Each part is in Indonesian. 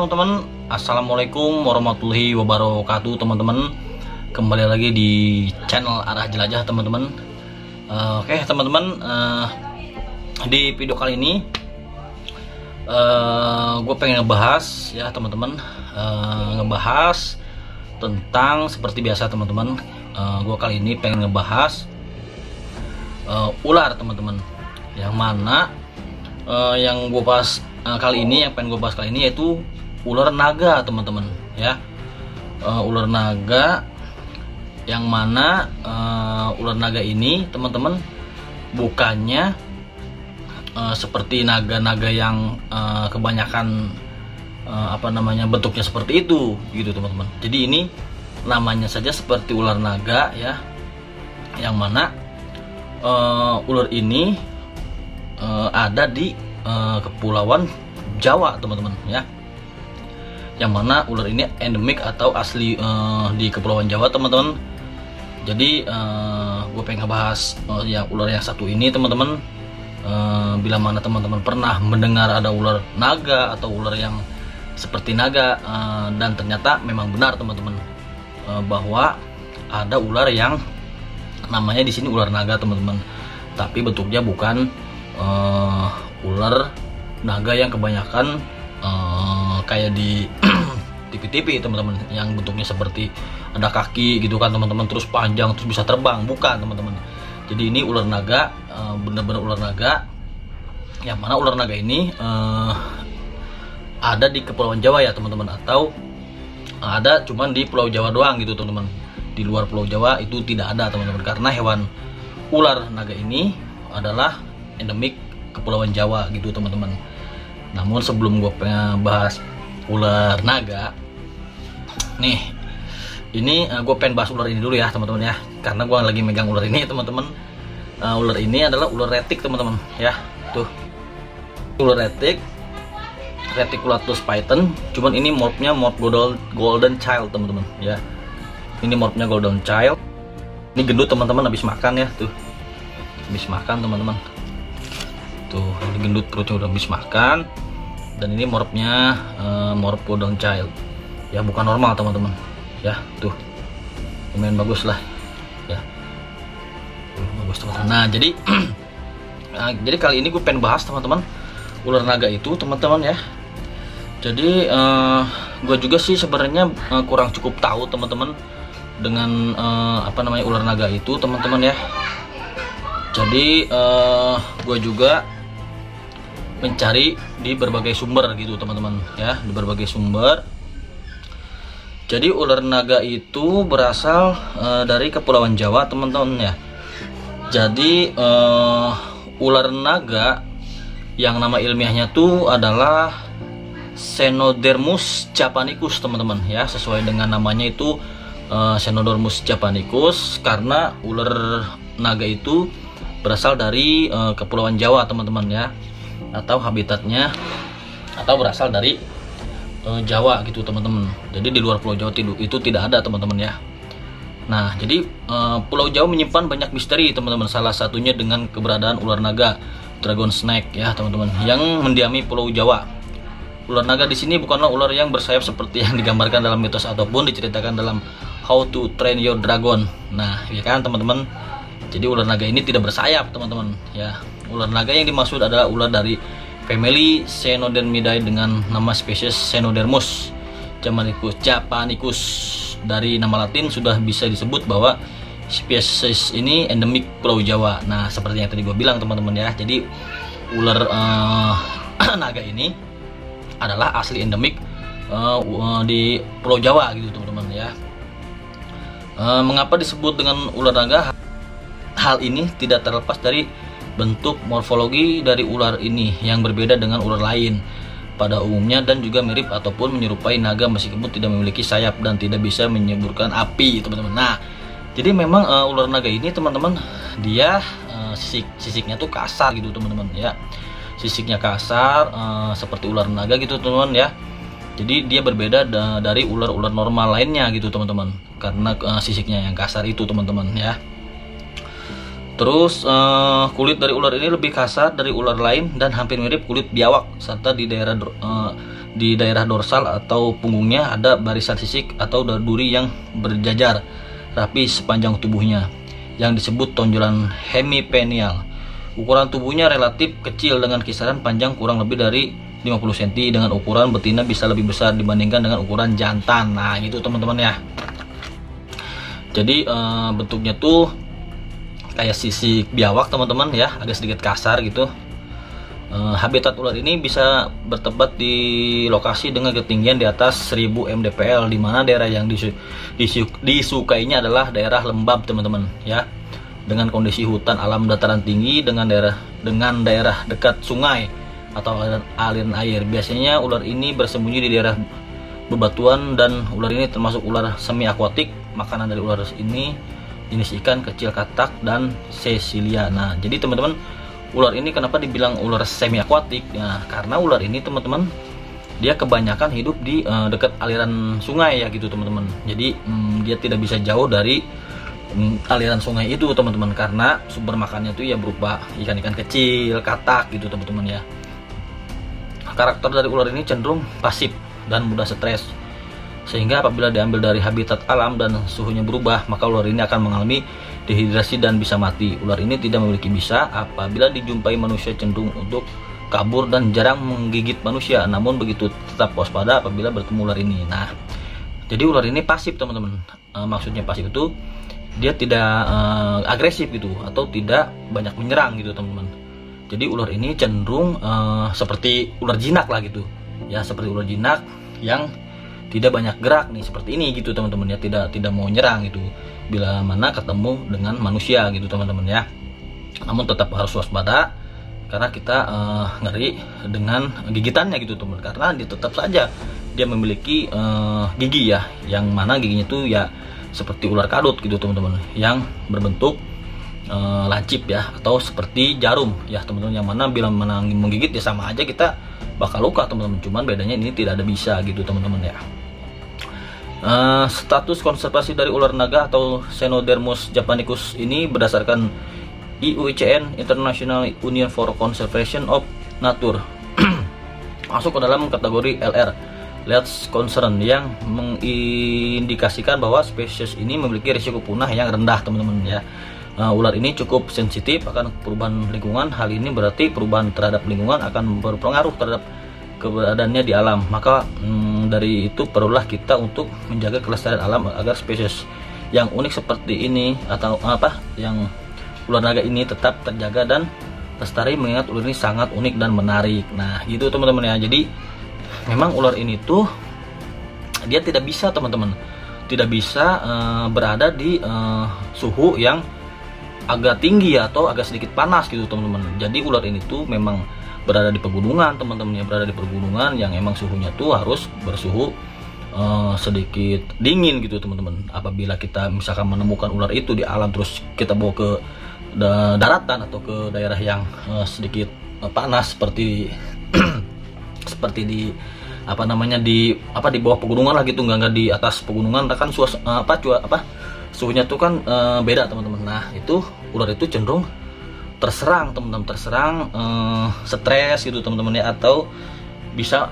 teman-teman, assalamualaikum warahmatullahi wabarakatuh teman-teman. Kembali lagi di channel Arah Jelajah teman-teman. Oke teman-teman, di video kali ini gue pengen ngebahas ya teman-teman, ngebahas tentang seperti biasa teman-teman. Gue kali ini pengen ngebahas ular teman-teman, yang mana yang gue bahas kali ini, yang pengen gue bahas kali ini yaitu ular naga teman-teman ya. Ular naga, yang mana ular naga ini teman-teman bukannya seperti naga-naga yang kebanyakan bentuknya seperti itu gitu teman-teman. Jadi ini namanya saja seperti ular naga ya, yang mana ular ini ada di Kepulauan Jawa teman-teman ya, yang mana ular ini endemik atau asli di Kepulauan Jawa teman-teman. Jadi gue pengen ngebahas yang ular yang satu ini teman-teman. Bila mana teman-teman pernah mendengar ada ular naga atau ular yang seperti naga, dan ternyata memang benar teman-teman, bahwa ada ular yang namanya di sini ular naga teman-teman, tapi bentuknya bukan ular naga yang kebanyakan kayak di TV-TV teman-teman, yang bentuknya seperti ada kaki gitu kan teman-teman, terus panjang, terus bisa terbang. Bukan teman-teman. Jadi ini ular naga, bener-bener ular naga, yang mana ular naga ini ada di Kepulauan Jawa ya teman-teman, atau ada cuman di Pulau Jawa doang gitu teman-teman. Di luar Pulau Jawa itu tidak ada teman-teman, karena hewan ular naga ini adalah endemik Kepulauan Jawa gitu teman-teman. Namun sebelum gue pengen bahas ular naga nih, ini gue pengen bahas ular ini dulu ya teman-teman ya, karena gue lagi megang ular ini teman-teman. Ular ini adalah ular retik teman-teman ya, tuh ular retik, Reticulatus python. Cuman ini morphnya morph golden child teman-teman ya. Ini morphnya golden child. Ini gendut teman-teman, habis makan ya, tuh habis makan teman-teman. Tuh ini gendut, perutnya udah habis makan. Dan ini morphnya morph golden child ya, bukan normal teman-teman ya. Tuh lumayan bagus lah ya, tuh bagus teman-teman. Nah jadi jadi kali ini gue pengen bahas teman-teman ular naga itu teman-teman ya. Jadi gue juga sih sebenarnya kurang cukup tahu teman-teman dengan ular naga itu teman-teman ya. Jadi gue juga mencari di berbagai sumber gitu teman-teman ya, di berbagai sumber. Jadi ular naga itu berasal dari Kepulauan Jawa teman-teman ya. Jadi ular naga yang nama ilmiahnya tuh adalah Cenodermus japanicus teman-teman ya, sesuai dengan namanya itu Cenodermus japanicus, karena ular naga itu berasal dari Kepulauan Jawa teman-teman ya, atau habitatnya atau berasal dari Jawa gitu teman-teman. Jadi di luar Pulau Jawa itu tidak ada teman-teman ya. Nah jadi Pulau Jawa menyimpan banyak misteri teman-teman, salah satunya dengan keberadaan ular naga dragon snake ya teman-teman, yang mendiami Pulau Jawa. Ular naga di sini bukanlah ular yang bersayap seperti yang digambarkan dalam mitos ataupun diceritakan dalam How to Train Your Dragon. Nah ya kan teman-teman, jadi ular naga ini tidak bersayap teman-teman ya. Ular naga yang dimaksud adalah ular dari family Cenodermidae dengan nama spesies Cenodermus japanicus. Dari nama Latin sudah bisa disebut bahwa spesies ini endemik Pulau Jawa. Nah seperti yang tadi gue bilang teman-teman ya, jadi ular naga ini adalah asli endemik di Pulau Jawa gitu teman-teman ya. Mengapa disebut dengan ular naga? Hal ini tidak terlepas dari bentuk morfologi dari ular ini yang berbeda dengan ular lain pada umumnya, dan juga mirip ataupun menyerupai naga meskipun tidak memiliki sayap dan tidak bisa menyemburkan api teman-teman. Nah jadi memang ular naga ini teman-teman, dia sisiknya tuh kasar gitu teman-teman ya. Sisiknya kasar seperti ular naga gitu teman-teman ya. Jadi dia berbeda dari ular-ular normal lainnya gitu teman-teman, karena sisiknya yang kasar itu teman-teman ya. Terus kulit dari ular ini lebih kasar dari ular lain dan hampir mirip kulit biawak, serta di Di daerah dorsal atau punggungnya ada barisan sisik atau duri yang berjajar rapi sepanjang tubuhnya yang disebut tonjolan hemipenial. Ukuran tubuhnya relatif kecil dengan kisaran panjang kurang lebih dari 50 cm, dengan ukuran betina bisa lebih besar dibandingkan dengan ukuran jantan. Nah gitu teman-teman ya. Jadi bentuknya tuh kayak sisik biawak teman-teman ya, agak sedikit kasar gitu. Habitat ular ini bisa bertempat di lokasi dengan ketinggian di atas 1000 mdpl, di mana daerah yang disukainya adalah daerah lembab teman-teman ya, dengan kondisi hutan alam dataran tinggi dengan daerah dekat sungai atau aliran air. Biasanya ular ini bersembunyi di daerah bebatuan, dan ular ini termasuk ular semi akuatik. Makanan dari ular ini jenis ikan kecil katak dan sesilia. Nah jadi teman-teman, ular ini kenapa dibilang ular semi akuatik? Nah, karena ular ini teman-teman dia kebanyakan hidup di dekat aliran sungai ya gitu teman-teman. Jadi dia tidak bisa jauh dari aliran sungai itu teman-teman, karena sumber makannya itu ya berupa ikan-ikan kecil, katak gitu teman-teman ya. Karakter dari ular ini cenderung pasif dan mudah stres, sehingga apabila diambil dari habitat alam dan suhunya berubah, maka ular ini akan mengalami dehidrasi dan bisa mati. Ular ini tidak memiliki bisa. Apabila dijumpai manusia cenderung untuk kabur dan jarang menggigit manusia, namun begitu tetap waspada apabila bertemu ular ini. Nah, jadi ular ini pasif teman-teman. Maksudnya pasif itu dia tidak agresif gitu, atau tidak banyak menyerang gitu teman-teman. Jadi ular ini cenderung seperti ular jinak lah gitu ya, seperti ular jinak yang tidak banyak gerak nih, seperti ini gitu teman-teman ya, tidak mau nyerang gitu bila mana ketemu dengan manusia gitu teman-teman ya. Namun tetap harus waspada karena kita ngeri dengan gigitannya gitu teman, karena dia tetap saja dia memiliki gigi ya, yang mana giginya itu ya seperti ular kadut gitu teman-teman, yang berbentuk lancip ya, atau seperti jarum ya teman-teman, yang mana bila mana menggigit ya sama aja kita bakal luka teman-teman, cuman bedanya ini tidak ada bisa gitu teman-teman ya. Status konservasi dari ular naga atau Cenodermus japanicus ini berdasarkan IUCN, International Union for Conservation of Nature, masuk ke dalam kategori LR, Least Concern, yang mengindikasikan bahwa spesies ini memiliki risiko punah yang rendah teman-teman ya. Ular ini cukup sensitif akan perubahan lingkungan. Hal ini berarti perubahan terhadap lingkungan akan berpengaruh terhadap keberadaannya di alam. Maka dari itu perlulah kita untuk menjaga kelestarian alam agar spesies yang unik seperti ini atau yang ular naga ini tetap terjaga dan lestari, mengingat ular ini sangat unik dan menarik. Nah gitu teman-teman ya. Jadi memang ular ini tuh dia tidak bisa teman-teman, tidak bisa berada di suhu yang agak tinggi atau agak sedikit panas gitu teman-teman. Jadi ular ini tuh memang berada di pegunungan teman-teman ya, berada di pegunungan yang emang suhunya tuh harus bersuhu sedikit dingin gitu teman-teman. Apabila kita misalkan menemukan ular itu di alam terus kita bawa ke daratan atau ke daerah yang sedikit panas seperti seperti di di bawah pegunungan lah gitu, nggak di atas pegunungan, kan suhunya tuh kan beda teman-teman. Nah itu ular itu cenderung terserang teman-teman, stres gitu teman-teman ya, atau bisa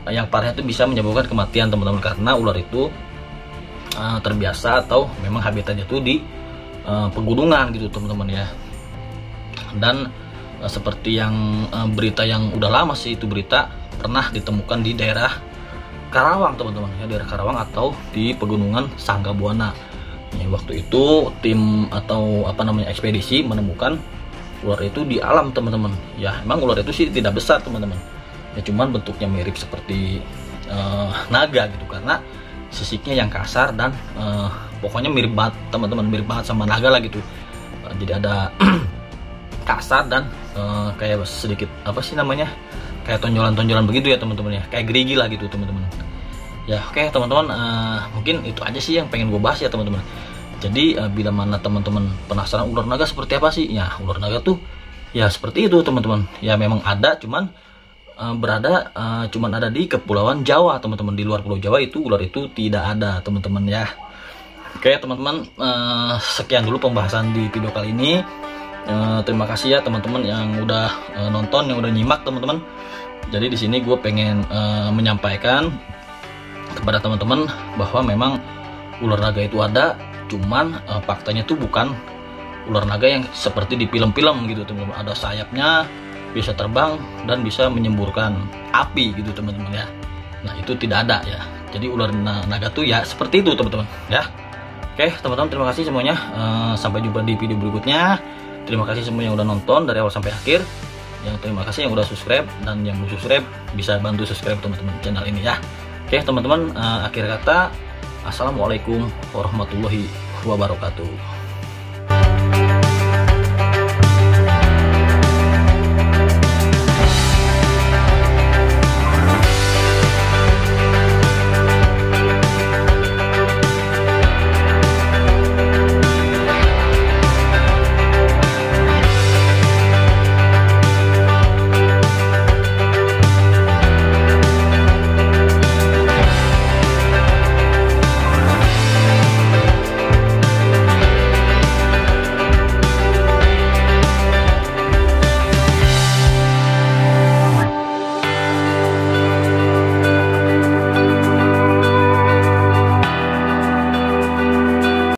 yang parahnya itu bisa menyebabkan kematian teman-teman, karena ular itu terbiasa atau memang habitatnya itu di pegunungan gitu teman-teman ya. Dan seperti yang berita yang udah lama sih, itu berita pernah ditemukan di daerah Karawang teman-teman ya, daerah Karawang atau di pegunungan Sanggabuana ya. Waktu itu tim atau ekspedisi menemukan ular itu di alam teman-teman ya. Emang ular itu sih tidak besar teman-teman ya, cuman bentuknya mirip seperti naga gitu, karena sisiknya yang kasar dan pokoknya mirip banget teman-teman, mirip banget sama naga lah gitu. Jadi ada kasar dan kayak sedikit kayak tonjolan-tonjolan begitu ya teman-teman ya, kayak gerigi lah gitu teman-teman ya. Oke teman-teman, mungkin itu aja sih yang pengen gue bahas ya teman-teman. Jadi bila mana teman-teman penasaran ular naga seperti apa sih ya, ular naga tuh ya seperti itu teman-teman ya, memang ada cuman ada di Kepulauan Jawa teman-teman. Di luar Pulau Jawa itu ular itu tidak ada teman-teman ya. Oke teman-teman, sekian dulu pembahasan di video kali ini. Terima kasih ya teman-teman yang udah nonton, yang udah nyimak teman-teman. Jadi di sini gue pengen menyampaikan kepada teman-teman bahwa memang ular naga itu ada, cuman faktanya tuh bukan ular naga yang seperti di film-film gitu teman-teman. Ada sayapnya, bisa terbang dan bisa menyemburkan api gitu teman-teman ya. Nah itu tidak ada ya. Jadi ular naga tuh ya seperti itu teman-teman ya. Oke teman-teman, terima kasih semuanya. Sampai jumpa di video berikutnya. Terima kasih semuanya yang udah nonton dari awal sampai akhir. Yang terima kasih yang udah subscribe, dan yang belum subscribe bisa bantu subscribe teman-teman channel ini ya. Oke teman-teman, akhir kata, assalamualaikum warahmatullahi wabarakatuh.